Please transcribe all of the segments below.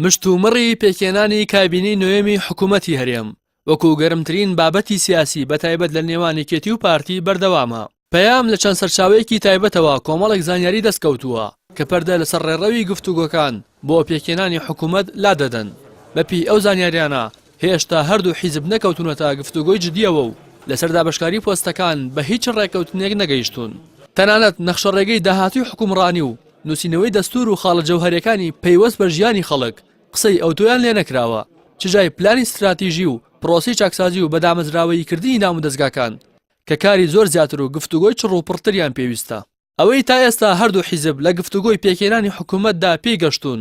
مشتومڕی پێکێنانی کابینەی نوێمی حکوومەتی هەرێم وەکو گەرمترین بابەتی سیاسی بەتایبەت لە نێوانێکێتی و پارتی بەردەوامە. پەیام لە چەند سەرچاوەیەکی تایبەتەوە کۆمەڵێک زانیاری دەستکەوتووە کە پەردە لەسەر ڕێڕەوی گفتوگۆکان بۆ پێکێنانی حکوومەت لا دەدەن. بەپی ئەو زانیاریانە هێشتا هەردوو حیزب نەکەوتونەتە گفتوگۆی جدیەوە و لەسەر دابەشکاری پۆستەکان بە هیچ ڕێکەوتنێک نەگەیشتون. تەنانەت نەخشەڕێگەی داهاتوی حکومڕانی و نووسینەوەی دەستور و خاڵە جەوهەرەکانی پەیوەست بە ژیانی خەڵک قسەی ئەوتۆیان لێ نەکراوە، چژای پلانی استراتیژی و پرۆسی چاکسازی و بەدامەزراوەی کردنی ناو و دەستگاکان کە کاری زۆر زیاتر و گفتوگۆی چڕ و پڕتریان پێویستە. ئەوەی تا ئێستا هەردوو حیزب لە گفتوگۆی پێکێنانی حکوومەتدا پێی گەشتون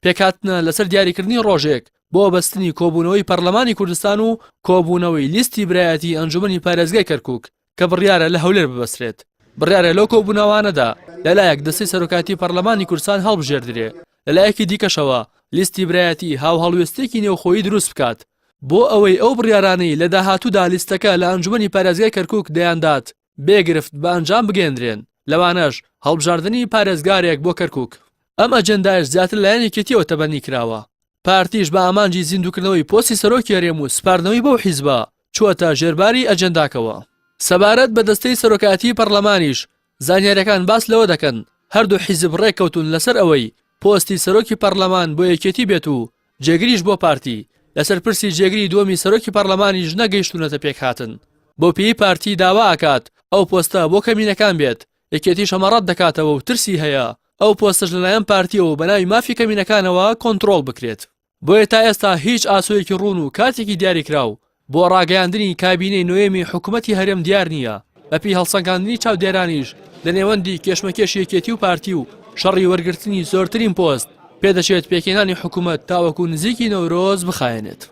پێکهاتنە لەسەر دیاریکردنی ڕۆژێک بۆ بەستنی کۆبوونەوەی پەرلەمانی کوردستان و کۆبوونەوەی لیستی برایەتی ئەنجومەنی پارێزگای کەرکووک کە بڕیارە لە هەولێر ببەسرێت. بڕیارە لەو کۆبوونەوانەدا لەلایەک دەستەی سەرۆکاتی پەرلەمانی کوردستان هەڵبژێردرێ، لەلایەکی دیکەشەوە لیستی برایەتی هاو هەڵوێستێکی نێوخۆیی دروست بکات بۆ ئەوەی ئەو بڕیارانەی لە داهاتوودا لیستەکە لە ئەنجومەنی پارێزگای کەرکووک دەیاندات بێگرفت بە ئەنجام بگەێنرێن، لەوانەش هەڵبژاردننی پارێزگارێک بۆ کەرکووک. ئەم ئەجەندایش زیاتر لایەنێکێتیەوە تەبەنی کراوە. پارتیش بە ئامانجی زیندووکردنەوەی پۆستی سەرۆکی هەرێم و سپاردنەوەی بەو حیزبە چووەتە ژێرباری ئەجەنداکەوە. سەبارەت بە دەستەی سەرۆکاتی پەرلەمانیش زانیاریەکان باس لەوە دەکەن هەردوو حیزب ڕێککەوتون لەسەر ئەوەی پۆستی سەرۆکی پەرلەمان بۆ یەکێتی بێت و جێگریش بۆ پارتی لەسەر پرسی جێگری دووەمی سەرۆکی پەرلەمانیش نەگەیشتونەتە پێکهاتن. بۆ پێی پارتی داوا ئاکات ئەو پۆستە بۆ کەمینەکان بێت، یەکێتی شەمەڕەت دەکاتەوە و ترسی هەیە ئەو پۆستەش لەلایەن پارتیەوە بەناوی مافی کەمینەکانەوە کۆنتڕۆڵ بکرێت. بۆیە تا ئێستا هیچ ئاسۆیەکی ڕوون و کاتێکی دیاریکراو بۆ ڕاگەیاندنی کابینەی نوێمی حکوومەتی هەرێم دیار نییە. بەپی هەڵسەنگاندنی چاودێرانیش لە نێوەندی کێشمەکێش یەکێتی و پارتی و شەڕی وەرگرتنی زۆرترین پۆست پێدەچێت پێکێنانی حکوومەت تاوەکو نزیکی نەورۆز بخایێنێت.